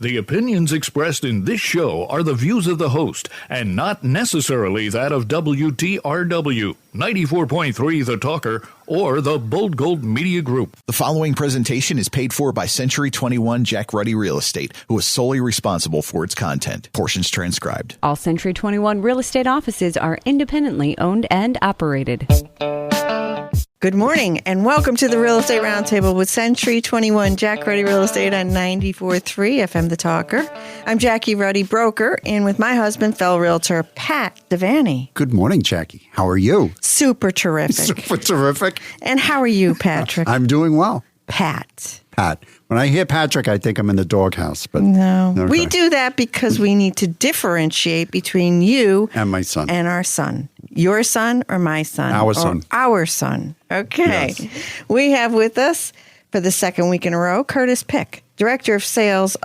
The opinions expressed in this show are the views of the host and not necessarily that of WTRW, 94.3 The Talker, or the Bold Gold Media Group. The following presentation is paid for by Century 21 Jack Ruddy Real Estate, who is solely responsible for its content. Portions transcribed. All Century 21 real estate offices are independently owned and operated. Good morning and welcome to the Real Estate Roundtable with Century 21 Jack Ruddy Real Estate on 94.3 FM The Talker. I'm Jackie Ruddy, broker, and with my husband, fellow realtor, Pat Devaney. Good morning, Jackie. How are you? Super terrific. Super terrific. And how are you, Patrick? I'm doing well. Pat. When I hear Patrick, I think I'm in the doghouse. But no. Okay. We do that because we need to differentiate between you and my son. And our son. Your son or my son? Our son. Our son. Okay. Yes. We have with us for the second week in a row, Curtis Pick, Director of Sales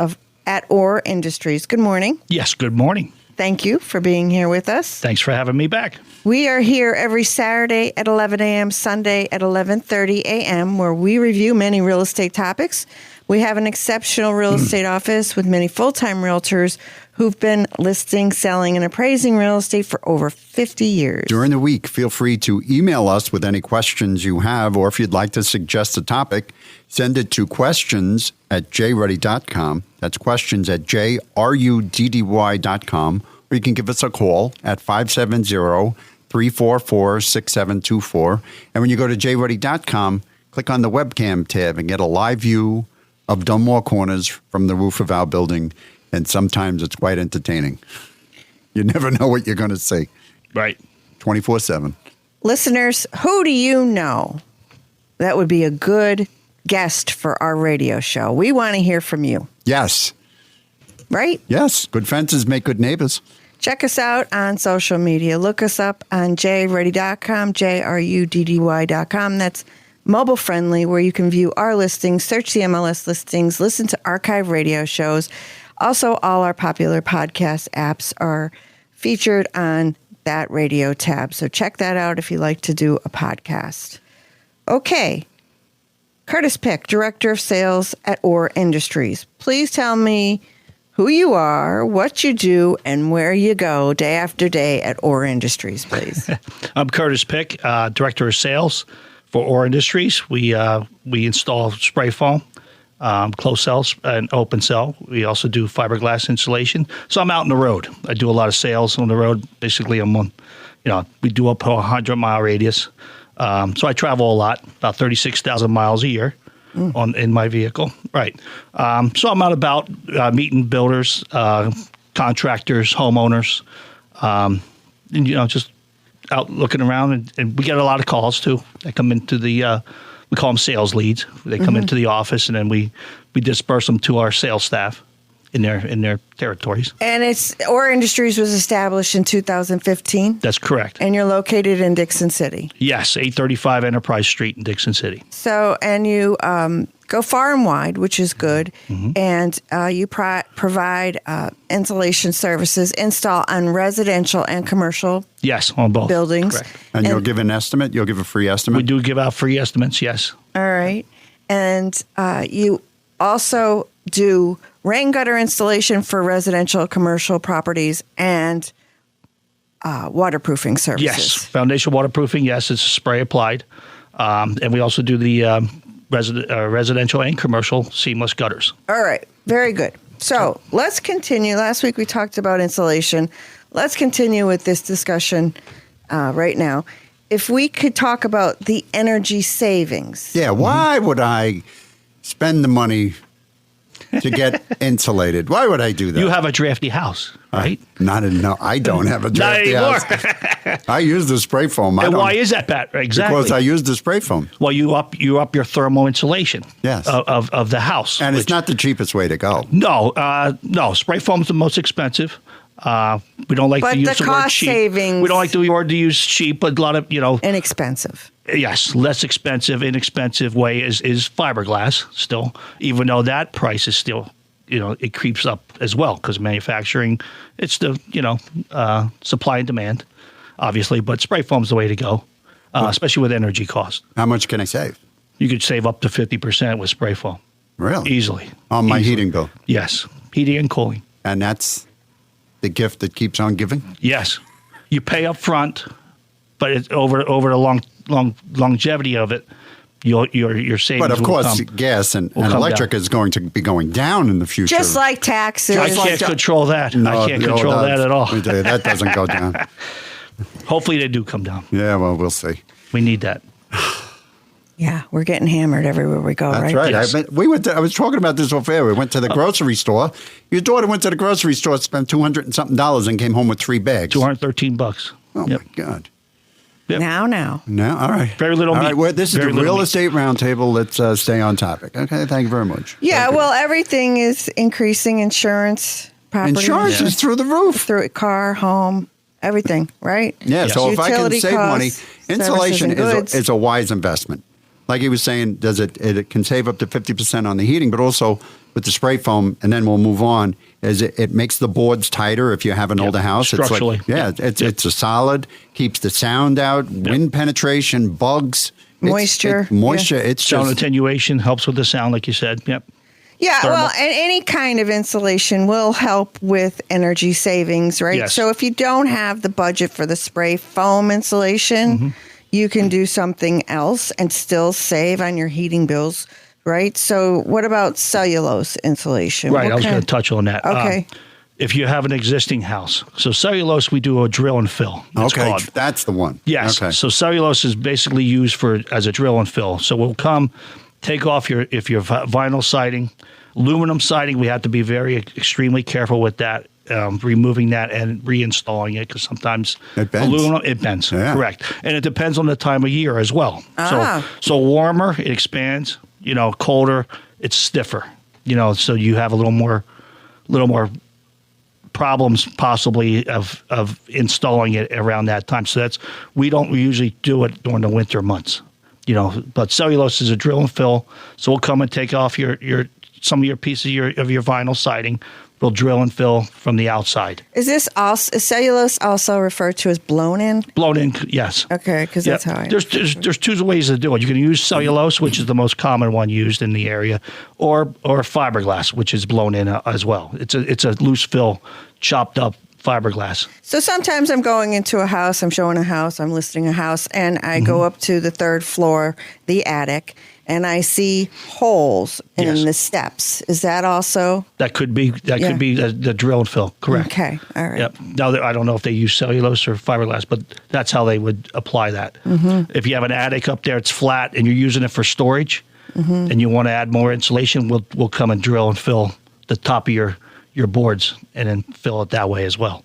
at Orr Industries. Good morning. Yes, good morning. Thank you for being here with us. Thanks for having me back. We are here every Saturday at 11 a.m., Sunday at 11:30 a.m., where we review many real estate topics. We have an exceptional real estate office with many full-time realtors who've been listing, selling, and appraising real estate for over 50 years. During the week, feel free to email us with any questions you have, or if you'd like to suggest a topic, send it to questions@jruddy.com. That's questions@jruddy.com. Or you can give us a call at 570-344-6724. And when you go to jruddy.com, click on the webcam tab and get a live view of Dunmore Corners from the roof of our building. And sometimes it's quite entertaining. You never know what you're going to see. Right. 24/7. Listeners, who do you know that would be a good guest for our radio show? We want to hear from you. Yes. Right? Yes. Good fences make good neighbors. Check us out on social media. Look us up on jruddy.com, jruddy.com. That's mobile friendly, where you can view our listings, search the MLS listings, listen to archive radio shows. Also, all our popular podcast apps are featured on that radio tab. So check that out if you like to do a podcast. Okay. Curtis Pick, Director of Sales at Orr Industries. Please tell me who you are, what you do, and where you go day after day at Orr Industries, please. I'm Curtis Pick, Director of Sales for Orr Industries. We install spray foam, closed cells, and open cell. We also do fiberglass insulation. So I'm out on the road. I do a lot of sales on the road. Basically, we do up to a 100-mile radius. So I travel a lot, about 36,000 miles a year in my vehicle. Right. So I'm out about meeting builders, contractors, homeowners, just out looking around. And we get a lot of calls, too. They come into the we call them sales leads. They come into the office, and then we disperse them to our sales staff in their territories. And Orr Industries was established in 2015? That's correct. And you're located in Dixon City? Yes, 835 Enterprise Street in Dixon City. So, and you go far and wide, which is good, and you provide insulation services, install on residential and commercial Yes, on both buildings. Correct. And you'll give an estimate? You'll give a free estimate? We do give out free estimates, yes. All right. And you also do rain gutter installation for residential, commercial properties, and waterproofing services. Yes, foundation waterproofing, yes, it's spray applied. And we also do the residential and commercial seamless gutters. All right, very good. So let's continue. Last week we talked about insulation. Let's continue with this discussion right now. If we could talk about the energy savings. Yeah, why would I spend the money to get insulated? Why would I do that? You have a drafty house, right? No, I don't have a drafty house. I use the spray foam. And why is that, Pat? Exactly. Because I use the spray foam. Well, you up your thermal insulation. Yes. Of the house. And it's not the cheapest way to go. No. Spray foam is the most expensive. We don't like to use the word cheap. Savings. We don't like the word to use cheap, but a lot of, Inexpensive. Yes, less expensive, inexpensive way is fiberglass still, even though that price is still, it creeps up as well because manufacturing, it's the, supply and demand, obviously, but spray foam's the way to go, especially with energy costs. How much can I save? You could save up to 50% with spray foam. Really? Easily. On my heating bill? Yes. heating and cooling. And that's the gift that keeps on giving? Yes, you pay up front, but it's over the longevity of it. Your savings. But of course, gas and electric is going to be going down in the future. Just like taxes. I can't control that. No, I can't control that at all. Let me tell you, that doesn't go down. Hopefully, they do come down. Yeah, well, we'll see. We need that. Yeah, we're getting hammered everywhere we go, That's right? right. Yes. I was talking about this off air. We went to the grocery store. Your daughter went to the grocery store, spent $200 and something and came home with 3 bags. $213. Oh Yep. my God! Yep. Now. No, all right. Very little All meat. right, well, this is Very the little Real meat. Estate Roundtable. Let's stay on topic. Okay, thank you very much. Yeah, Thank you. well, everything is increasing. Insurance, property. Insurance is through the roof. Through car, home, everything, right? Yeah, Yes. so if I can Utility save money, costs, insulation services and goods. is a wise investment. Like he was saying, it can save up to 50% on the heating, but also with the spray foam, and then we'll move on, is it makes the boards tighter if you have an older house. Structurally. It's like, it's a solid, keeps the sound out, wind penetration, bugs. Moisture. Moisture. It's Sound just, attenuation helps with the sound, like you said. Yep. Yeah, Thermal. well, and any kind of insulation will help with energy savings, right? Yes. So if you don't have the budget for the spray foam insulation, you can do something else and still save on your heating bills, right? So what about cellulose insulation? Right. What I was kind- going to touch on that. Okay. If you have an existing house, so cellulose, we do a drill and fill. It's okay, called. that's the one. Yes. Okay. So cellulose is basically used as a drill and fill. So we'll come, take off your vinyl siding, aluminum siding. We have to be very extremely careful with that, removing that and reinstalling it because sometimes It bends. aluminum it bends. Yeah. Correct, and it depends on the time of year as well. Ah. So warmer it expands. Colder it's stiffer. So you have a little more problems possibly of installing it around that time. So we usually do it during the winter months. But cellulose is a drill and fill. So we'll come and take off some of your pieces of your vinyl siding. We'll drill and fill from the outside. Is cellulose also referred to as blown in? Blown in, yes. Okay, because Yep. that's how I... There's two ways to do it. You can use cellulose, which is the most common one used in the area, or fiberglass, which is blown in as well. It's a loose fill, chopped up fiberglass. So sometimes I'm going into a house, I'm showing a house, I'm listing a house, and I go up to the 3rd floor, the attic, and I see holes in Yes. the steps. Is that also? That could be the drill and fill. Correct. Okay, all right. Yep. Now I don't know if they use cellulose or fiberglass, but that's how they would apply that. Mm-hmm. If you have an attic up there, it's flat, and you're using it for storage, and you want to add more insulation, we'll come and drill and fill the top of your boards, and then fill it that way as well.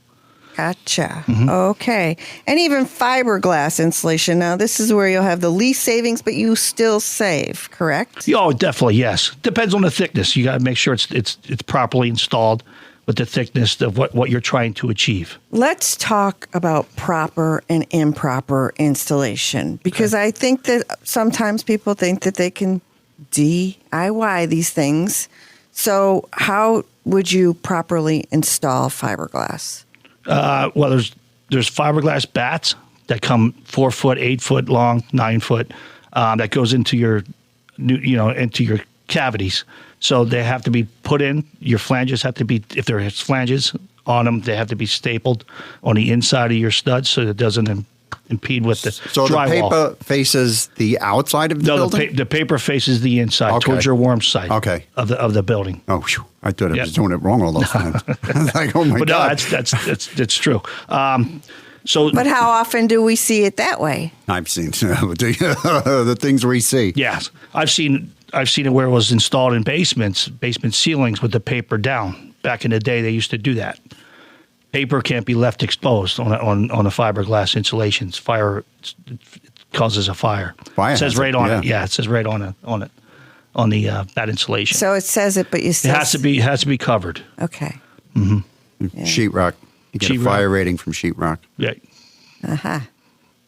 Gotcha. Okay. And even fiberglass insulation. Now, this is where you'll have the least savings, but you still save, correct? Oh, definitely, yes. Depends on the thickness. You got to make sure it's properly installed with the thickness of what you're trying to achieve. Let's talk about proper and improper installation, because I think that sometimes people think that they can DIY these things. So how would you properly install fiberglass? Well, there's fiberglass bats that come 4 foot, 8 foot long, 9 foot, that goes into your cavities. So they have to be put in. Your flanges have to be, if there's flanges on them, they have to be stapled on the inside of your studs so it doesn't impede with the So drywall. the paper faces the outside of the building? The paper faces the inside, Okay. towards your warm side Okay. of the building. Oh, phew. I thought I Yep. was doing it wrong all those times. I was like, oh my But God. no, that's true. But how often do we see it that way? I've seen the things we see. Yes, I've seen it where it was installed in basement ceilings with the paper down. Back in the day, they used to do that. Paper can't be left exposed on a fiberglass insulation. Fire it causes a fire. Fire It says hazard, right on yeah. it. Yeah, it says right on it on the that insulation. So it says it, but you it still... has to be covered. Okay. Sheetrock. You get a Sheetrock. fire rating from sheetrock. Yeah, Uh-huh.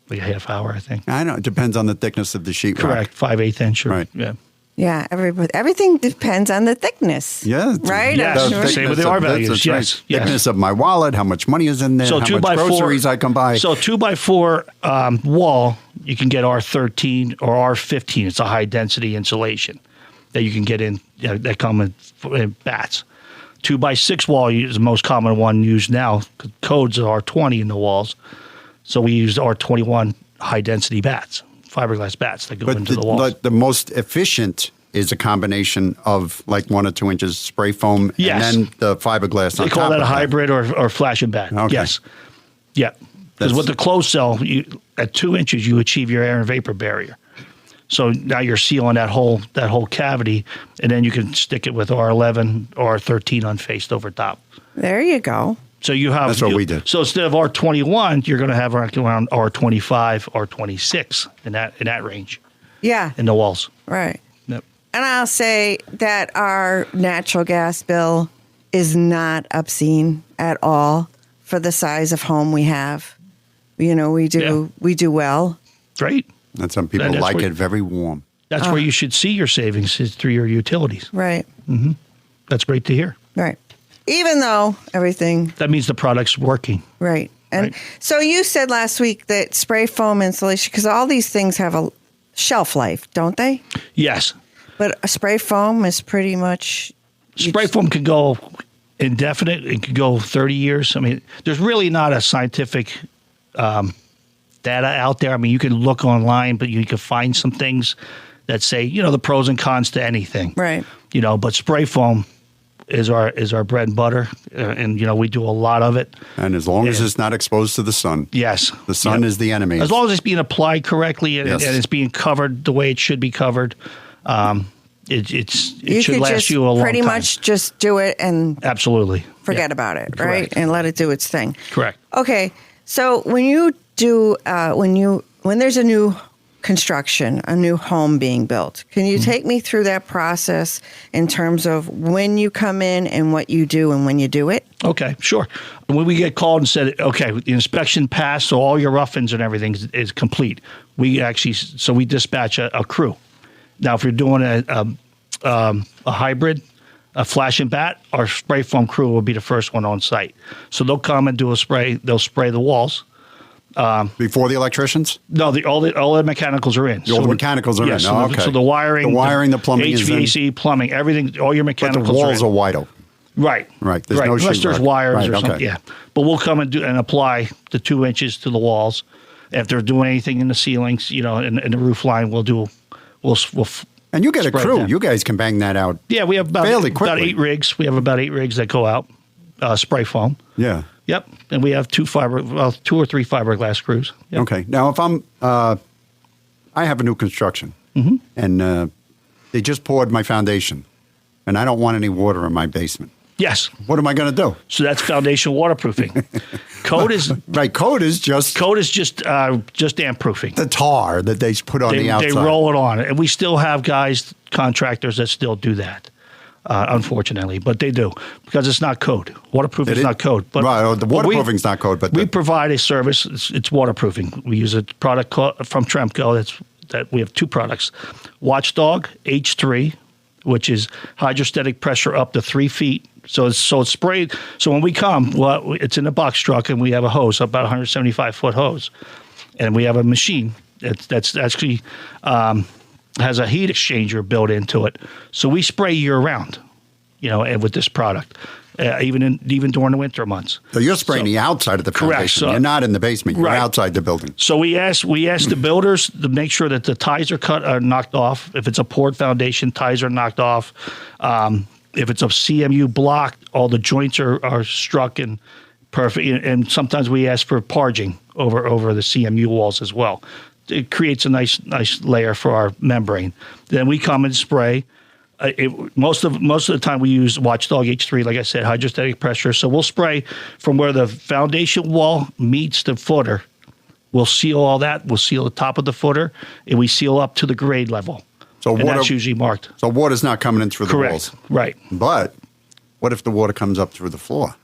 like a half hour, I think. I know. It depends on the thickness of the sheetrock. Correct, 5/8 inch. Or, Right. Yeah. Yeah, everything depends on the thickness. Yeah. Right? Yes. I'm The sure. same with the R values. Yes. Yes. Thickness of my wallet, how much money is in there, So how 2 much by 4 groceries I can buy. So 2x4 wall, you can get R13 or R15. It's a high density insulation that you can get in that come in bats. 2x6 wall is the most common one used now. Codes are R20 in the walls. So we use R21 high-density bats, fiberglass bats that go into the walls. But the most efficient is a combination of like 1 or 2 inches spray foam Yes. and then the fiberglass on top. They call that a of hybrid or flash and bat. Okay. Yes. Yeah. Because with the closed cell, at 2 inches, you achieve your air and vapor barrier. So now you're sealing that whole cavity, and then you can stick it with R11 or R13 unfaced over top. There you go. So you have That's what we did. So instead of R21, you're going to have around R25, R26 in that range Yeah. in the walls. Right. Yep. And I'll say that our natural gas bill is not obscene at all for the size of home we have. You know, we do well. Great. And some people That's like where- it very warm. That's where you should see your savings is through your utilities. Right. That's great to hear. Right. Even though everything, That means the product's working. right. And Right. so you said last week that spray foam insulation, because all these things have a shelf life, don't they? Yes. But a spray foam is pretty much Spray foam can go indefinite. It could go 30 years. I mean, there's really not a scientific data out there. I mean, you can look online, but you can find some things that say, you know, the pros and cons to anything. Right. You know, but spray foam is our bread and butter, and you know we do a lot of it. And as long as Yeah. it's not exposed to the sun. Yes, The sun Yep. is the enemy. As long as it's being applied correctly and, Yes. and it's being covered the way it should be covered, it you should could last just you a long pretty time. much just do it and Absolutely. forget Yeah. about it, Correct. right? And let it do its thing. Correct. Okay, so when you do when there's a new construction, a new home being built, can you take me through that process in terms of when you come in and what you do and when you do it? Okay, sure. When we get called and said, okay, the inspection passed, so all your rough-ins and everything is complete, we dispatch a crew. Now, if you're doing a hybrid, a flash and bat, our spray foam crew will be the first one on site. So they'll come and do a spray. They'll spray the walls. Before the electricians? No, all the mechanicals are in. All the mechanicals are in. So, Oh, okay. So the wiring, the plumbing is in. HVAC, plumbing, everything, all your But mechanicals the walls are are in. wide open. Right. Right. There's no Unless sheetrock. there's wires Right, or something. okay. Yeah. But we'll come and apply the 2 inches to the walls. If they're doing anything in the ceilings, you know, in the roof line, we'll And you get a spread crew. them. You guys can bang that out. Yeah, we have Fairly about quickly. 8 rigs. We have about 8 rigs that go out, spray foam. Yeah. Yep. And we have 2 or 3 fiberglass crews. Yep. Okay. Now, if I have a new construction Mm-hmm. and they just poured my foundation and I don't want any water in my basement, Yes. what am I going to do? So that's foundation waterproofing. Code is Right. Code is just just damp proofing. the tar that they put on the They outside. roll it on, and we still have contractors that still do that. Unfortunately, but they do because it's not code. Waterproofing It is is- not code. But right, the waterproofing's not code, but we the- provide a service. It's waterproofing. We use a product from Tremco. That we have 2 products: Watchdog H3, which is hydrostatic pressure up to 3 feet. So it's sprayed. So when we come, it's in a box truck, and we have a hose, about 175-foot hose, and we have a machine that's actually has a heat exchanger built into it. So we spray year round, you know, and with this product, even during the winter months. So you're spraying the outside of the Correct. foundation. So- You're not in the basement. You're Right. outside the building. So we ask the builders to make sure that the ties are knocked off. If it's a poured foundation, ties are knocked off. If it's a CMU block, all the joints are struck and perfect. And sometimes we ask for parging over the CMU walls as well. It creates a nice layer for our membrane. Then we come and spray. Most of the time we use Watchdog H3, like I said, hydrostatic pressure. So we'll spray from where the foundation wall meets the footer. We'll seal all that. We'll seal the top of the footer, and we seal up to the grade level. So And that's usually marked. So water's not coming in through the Correct. walls. Right. But what if the water comes up through the floor?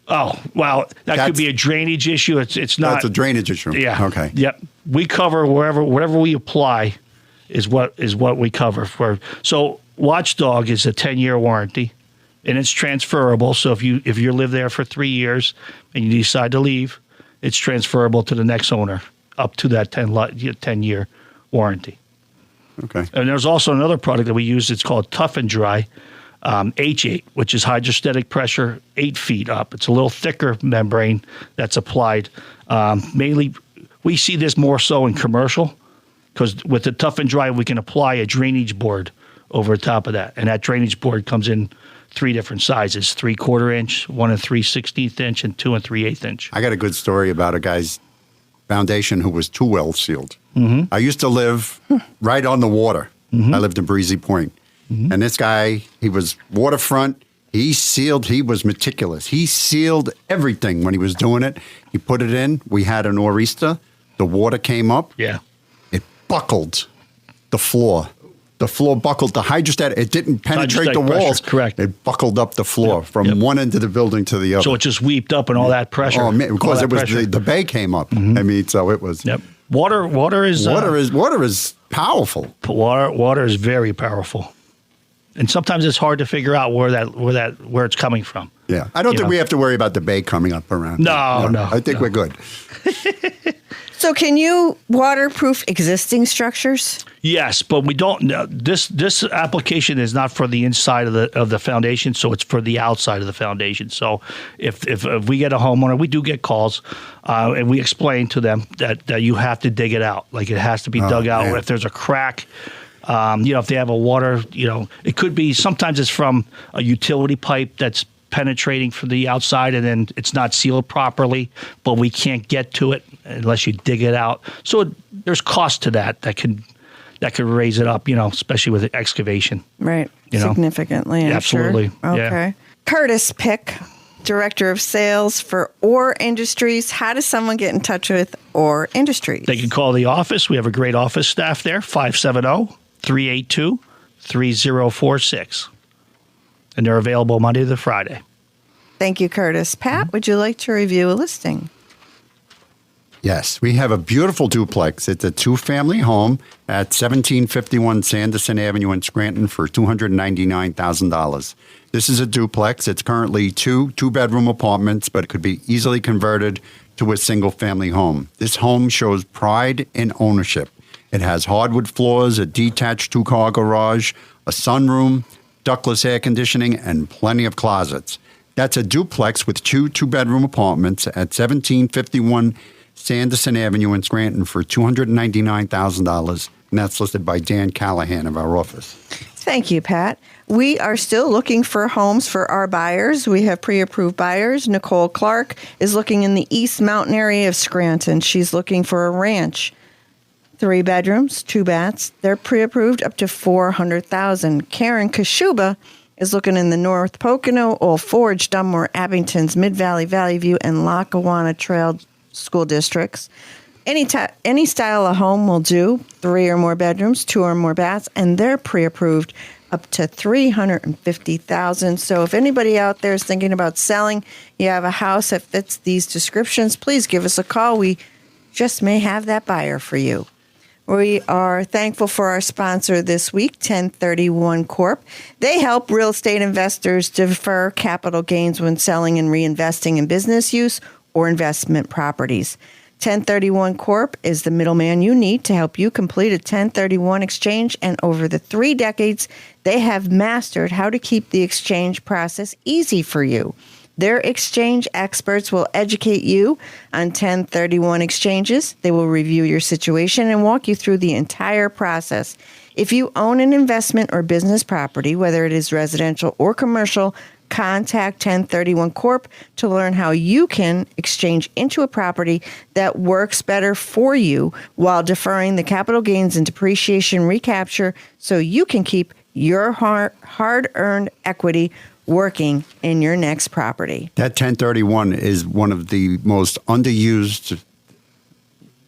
Oh, wow. That could be a drainage issue. It's not. That's a drainage issue. Yeah. Okay. Yep. We cover whatever we apply is what we cover for. So Watchdog is a 10-year warranty, and it's transferable. So if you live there for 3 years and you decide to leave, it's transferable to the next owner up to that 10-year warranty. Okay. And there's also another product that we use. It's called Tough and Dry. H8, which is hydrostatic pressure 8 feet up. It's a little thicker membrane that's applied. Mainly, we see this more so in commercial, because with the Tough and Dry, we can apply a drainage board over the top of that. And that drainage board comes in 3 different sizes, 3/4 inch, 1 3/16 inch, and 2 3/8 inch. I got a good story about a guy's foundation who was too well sealed. I used to live right on the water. I lived in Breezy Point. And this guy, he was waterfront. He was meticulous. He sealed everything when he was doing it. He put it in. We had an nor'easter. The water came up. Yeah. It buckled the floor. The floor buckled. The hydrostatic, it didn't penetrate the walls. Pressure, correct. It buckled up the floor from one end of the building to the other. So it just weeped up and all that pressure. Oh, man, because it was the bay came up. I mean, so it was. Yep. Water is powerful. Water is very powerful. And sometimes it's hard to figure out where it's coming from. Yeah. I don't think we have to worry about the bay coming up around. No. I think we're good. So can you waterproof existing structures? Yes, but we don't. This application is not for the inside of the foundation, so it's for the outside of the foundation. So if we get a homeowner, we do get calls, and we explain to them that you have to dig it out, like it has to be dug out. If there's a crack, if they have a water, it could be. Sometimes it's from a utility pipe that's penetrating from the outside, and then it's not sealed properly, but we can't get to it unless you dig it out. So there's cost to that could raise it up, especially with excavation. Right. Significantly, I'm Absolutely. Sure. Okay. Yeah. Curtis Pick, Director of Sales for Orr Industries. How does someone get in touch with Orr Industries? They can call the office. We have a great office staff there, 570-382-3046. And they're available Monday to Friday. Thank you, Curtis. Pat, would you like to review a listing? Yes, we have a beautiful duplex. It's a 2-family home at 1751 Sanderson Avenue in Scranton for $299,000. This is a duplex. It's currently 2-bedroom apartments, but it could be easily converted to a single-family home. This home shows pride in ownership. It has hardwood floors, a detached 2-car garage, a sunroom, ductless air conditioning, and plenty of closets. That's a duplex with 2-bedroom apartments at 1751 Sanderson Avenue in Scranton for $299,000, and that's listed by Dan Callahan of our office. Thank you, Pat. We are still looking for homes for our buyers. We have pre-approved buyers. Nicole Clark is looking in the East Mountain area of Scranton. She's looking for a ranch. 3 bedrooms, 2 baths. They're pre-approved up to $400,000. Karen Kashuba is looking in the North Pocono, Old Forge, Dunmore, Abington's, Mid-Valley, Valley View, and Lackawanna Trail school districts. Any style of home will do. 3 or more bedrooms, 2 or more baths, and they're pre-approved up to $350,000. So if anybody out there is thinking about selling, you have a house that fits these descriptions, please give us a call. We just may have that buyer for you. We are thankful for our sponsor this week, 1031 Corp. They help real estate investors defer capital gains when selling and reinvesting in business use or investment properties. 1031 Corp is the middleman you need to help you complete a 1031 exchange, and over the 3 decades, they have mastered how to keep the exchange process easy for you. Their exchange experts will educate you on 1031 exchanges. They will review your situation and walk you through the entire process. If you own an investment or business property, whether it is residential or commercial, contact 1031 Corp to learn how you can exchange into a property that works better for you while deferring the capital gains and depreciation recapture so you can keep your hard-earned equity working in your next property. That 1031 is one of the most underused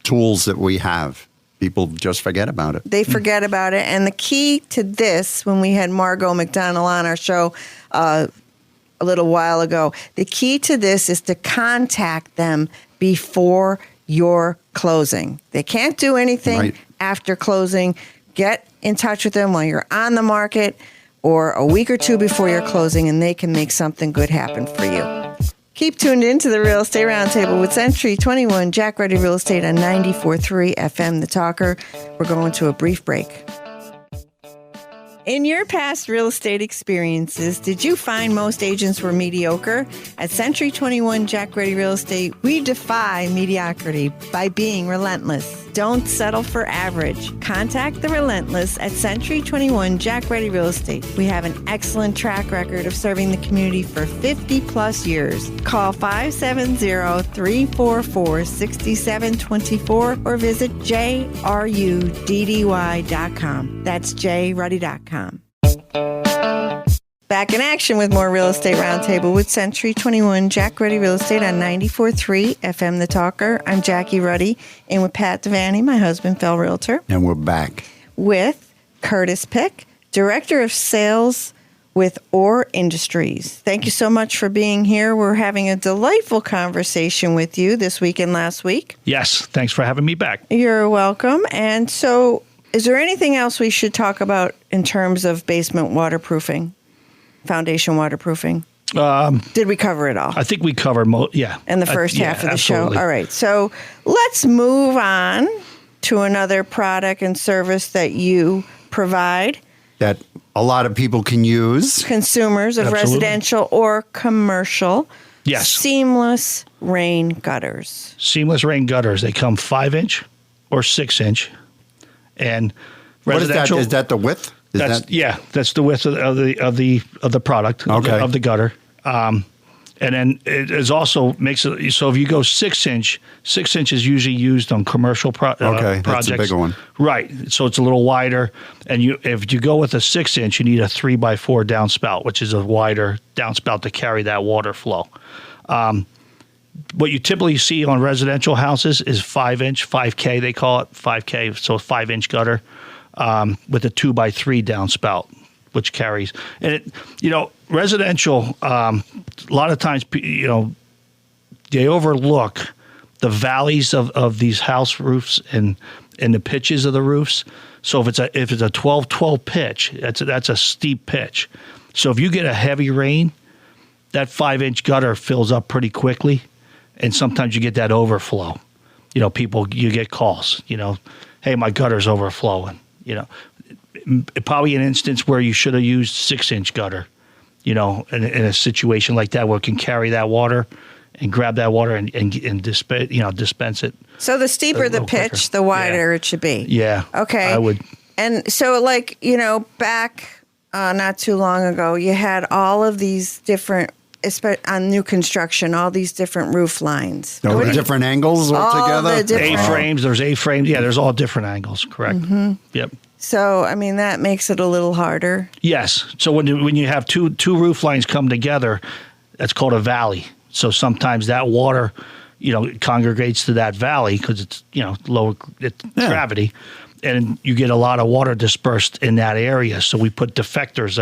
tools that we have. People just forget about it. They forget about it. And the key to this, when we had Margot McDonald on our show a little while ago, the key to this is to contact them before your closing. They can't do anything after closing. Get in touch with them while you're on the market or a week or 2 before your closing, and they can make something good happen for you. Keep tuned in to the Real Estate Roundtable with Century 21 Jack Ruddy Real Estate on 94.3 FM The Talker. We're going to a brief break. In your past real estate experiences, did you find most agents were mediocre? At Century 21 Jack Ruddy Real Estate, we defy mediocrity by being relentless. Don't settle for average. Contact the Relentless at Century 21 Jack Ruddy Real Estate. We have an excellent track record of serving the community for 50 plus years. Call 570-344-6724 or visit jruddy.com. That's jruddy.com. Back in action with more Real Estate Roundtable with Century 21 Jack Ruddy Real Estate on 94.3 FM The Talker. I'm Jackie Ruddy, and with Pat Devaney, my husband, Phil Realtor. And we're back With Curtis Pick, Director of Sales with Orr Industries. Thank you so much for being here. We're having a delightful conversation with you this week and last week. Yes, thanks for having me back. You're welcome. And so, is there anything else we should talk about in terms of basement waterproofing? Foundation waterproofing? Did we cover it all? I think we covered in the first half of the absolutely. show. All right. So let's move on to another product and service that you provide. that a lot of people can use. Consumers of Absolutely. residential or commercial. Yes. Seamless rain gutters. Seamless rain gutters. They come 5-inch or 6-inch. And What is that? residential. Is that the width? Is That's that, that's the width of the product Okay. of the gutter. And then it is also makes it so if you go 6-inch, 6 inch is usually used on commercial Okay, projects. that's a bigger one. Right. So it's a little wider. And if you go with a 6-inch, you need a 3x4 downspout, which is a wider downspout to carry that water flow. What you typically see on residential houses is 5-inch, 5K they call it, 5K, so 5-inch gutter with a 2x3 downspout, which carries. And it, residential, a lot of times, they overlook the valleys of these house roofs and the pitches of the roofs. So if it's a 12-12 pitch, that's a steep pitch. So if you get a heavy rain, that 5-inch gutter fills up pretty quickly, and sometimes you get that overflow. You get calls. Hey, my gutter's overflowing. Probably an instance where you should have used 6-inch gutter. In a situation like that where it can carry that water and grab that water and dispense it. So the steeper the little pitch, quicker. the wider it should be. Yeah. Okay. I would. And so, back not too long ago, you had all of these different, on new construction, all these different roof lines. no, different angles altogether? the different- A-frames, there's A-frames. Yeah, there's all different angles, correct. Mm-hmm. Yep. So, that makes it a little harder. Yes. So when you have two roof lines come together, that's called a valley. So sometimes that water, congregates to that valley because it's, lower gravity, and you get a lot of water dispersed in that area. So we put deflectors,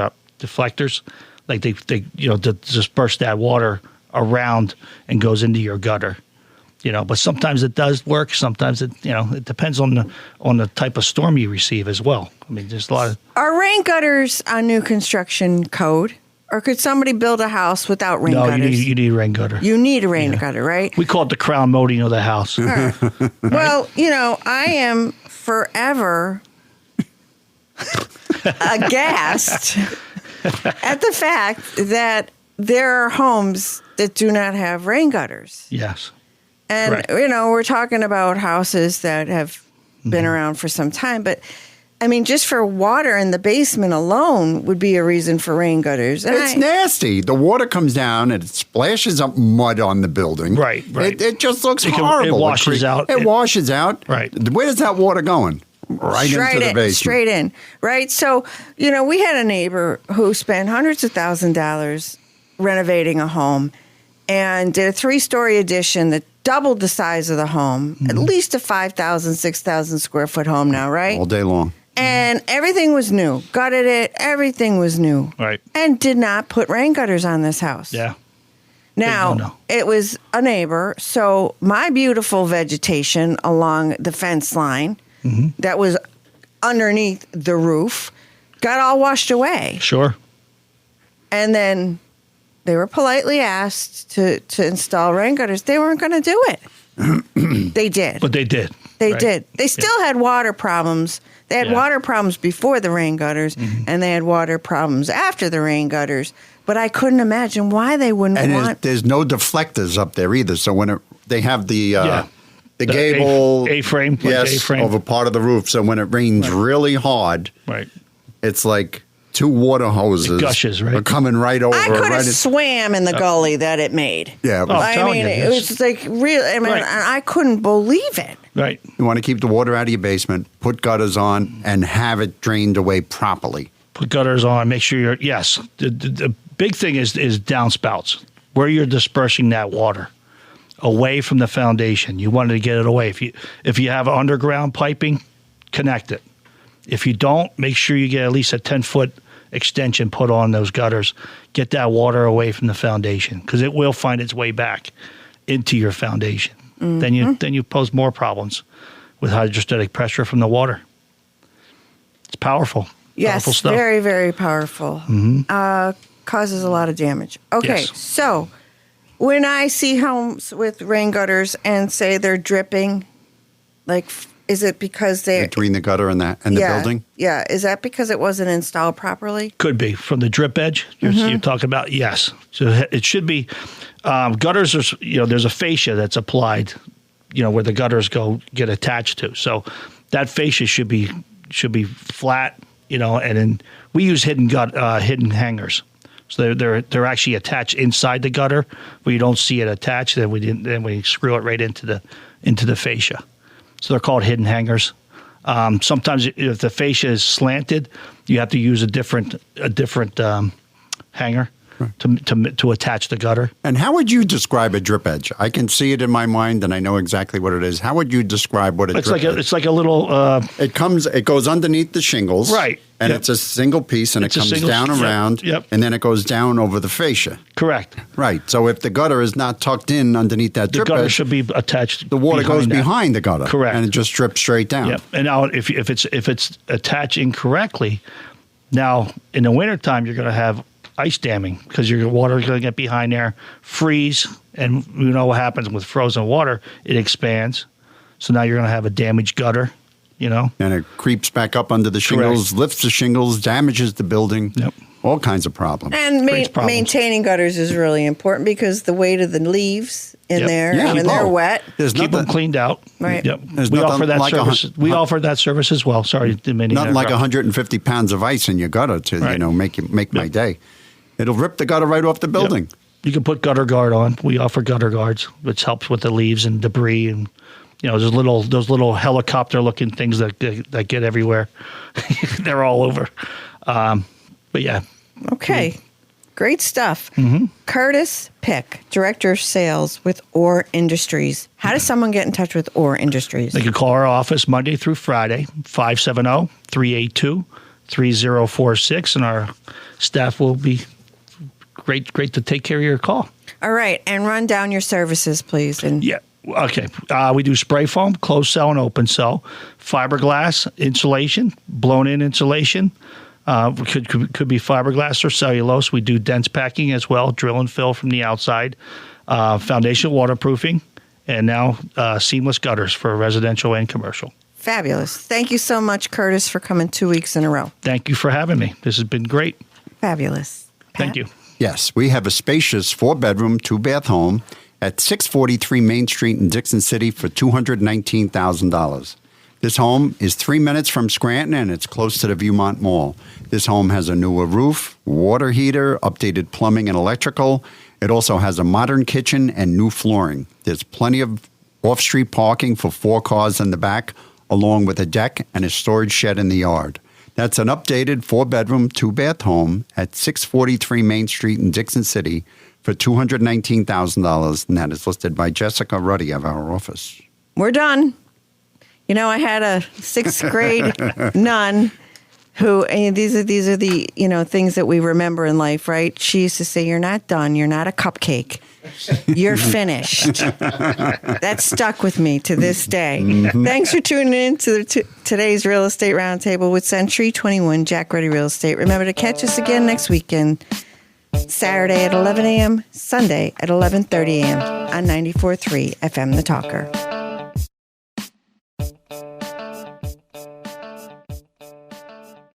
like they to disperse that water around and goes into your gutter. But sometimes it does work. Sometimes it depends on the type of storm you receive as well. There's a lot of. Are rain gutters on new construction code? Or could somebody build a house without rain gutters? No, you need a rain gutter. You need a rain gutter, right? We call it the crown molding of the house. Well, I am forever aghast at the fact that there are homes that do not have rain gutters. Yes. And, Correct. we're talking about houses that have been around for some time. But, just for water in the basement alone would be a reason for rain gutters. And It's nasty. The water comes down and it splashes up mud on the building. Right. It just looks It horrible. washes out. It washes out. Right. Where does that water going? Right into the basement. Straight in, right? So, we had a neighbor who spent hundreds of $1,000s renovating a home and did a 3-story addition that doubled the size of the home, at least a 5,000, 6,000 square foot home now, right? All day long. And everything was new. Gutted it. Everything was new. Right. And did not put rain gutters on this house. Yeah. Now, no-no. it was a neighbor, so my beautiful vegetation along the fence line that was underneath the roof got all washed away. Sure. And then they were politely asked to install rain gutters. They weren't going to do it. They did. But they did. They right? did. They still had water problems. They had water problems before the rain gutters, and they had water problems after the rain gutters. But I couldn't imagine why they wouldn't want. There's no deflectors up there either. So when they have the gable A-frame, yes, A-frame. over part of the roof. So when it rains really hard, Right. it's like 2 water hoses It gushes, right? are coming right over. I could have right swam in the gully that it made. Yeah, Oh, I'm I telling mean, you, it was like real. I mean, Right. I couldn't believe it. Right. you want to keep the water out of your basement, put gutters on, and have it drained away properly. Put gutters on. Make sure the big thing is downspouts, where you're dispersing that water away from the foundation. You wanted to get it away. If you have underground piping, connect it. If you don't, make sure you get at least a 10-foot extension put on those gutters. Get that water away from the foundation, because it will find its way back into your foundation. Then you pose more problems with hydrostatic pressure from the water. It's powerful. Yes, Powerful stuff. very, very powerful. Causes a lot of damage. Okay, Yes. so when I see homes with rain gutters and say they're dripping, like, is it because they're Between the gutter and the building? Yeah, is that because it wasn't installed properly? Could be from the drip edge you're talking about. Yes, so it should be. Gutters are, there's a fascia that's applied, where the gutters get attached to. So that fascia should be flat, and then we use hidden hangers. So they're actually attached inside the gutter, where you don't see it attached. Then we screw it right into the fascia. So they're called hidden hangers. Sometimes if the fascia is slanted, you have to use a different hanger to attach the gutter. And how would you describe a drip edge? I can see it in my mind, and I know exactly what it is. How would you describe what a drip edge is? It's like a little. It goes underneath the shingles, Right. And Yep. it's a single piece, and It's it a comes single- down yep, around, yep. and then it goes down over the fascia. Correct. Right. So if the gutter is not tucked in underneath that The drip gutter edge, should be attached. the water goes that. behind the gutter, Correct. and it just drips straight down. Yep. And now if it's attached incorrectly, now in the wintertime you're going to have ice damming, because your water is going to get behind there, freeze, and you know what happens with frozen water, it expands. So now you're going to have a damaged gutter, And it creeps back up under the shingles, lifts the shingles, damages the building. Yep. All kinds of problems. And Creates problems. maintaining gutters is really important, because the weight of the leaves in Yep. there, Yeah. when they're Oh. wet. There's Keep them nothing, cleaned out. Right. Yep. There's We nothing offer that like a service. hun- We offer that service as well. Sorry, didn't mean to nothing like interrupt. 150 pounds of ice in your gutter to Right. make my day. It'll rip the gutter right off the building. Yep. You can put gutter guard on. We offer gutter guards, which helps with the leaves and debris, and those little helicopter looking things that get everywhere. They're all over. But yeah, Okay. Great stuff. Mm-hmm. Curtis Pick, Director of Sales with Orr Industries. How does someone get in touch with Orr Industries? they can call our office Monday through Friday, 570-382-3046, and our staff will be great to take care of your call. All right. And run down your services, please. And Yeah. Okay. We do spray foam, closed cell and open cell, fiberglass insulation, blown-in insulation. Could be fiberglass or cellulose. We do dense packing as well, drill and fill from the outside, foundation waterproofing, and now seamless gutters for residential and commercial. fabulous. Thank you so much, Curtis, for coming 2 weeks in a row. Thank you for having me. This has been great. Fabulous. Thank Pat? you. Yes, we have a spacious 4-bedroom, 2-bath home at 643 Main Street in Dixon City for $219,000. This home is 3 minutes from Scranton, and it's close to the Viewmont Mall. This home has a newer roof, water heater, updated plumbing and electrical. It also has a modern kitchen and new flooring. There's plenty of off-street parking for 4 cars in the back, along with a deck and a storage shed in the yard. That's an updated 4-bedroom, 2-bath home at 643 Main Street in Dixon City for $219,000, and that is listed by Jessica Ruddy of our office. We're done. You know, I had a 6th grade nun who, and these are the, things that we remember in life, right? She used to say, "You're not done. You're not a cupcake. You're finished." That stuck with me to this day. Thanks for tuning in to today's Real Estate Roundtable with Century 21 Jack Ruddy Real Estate. Remember to catch us again next weekend, Saturday at 11 a.m., Sunday at 11:30 a.m. on 94.3 FM The Talker.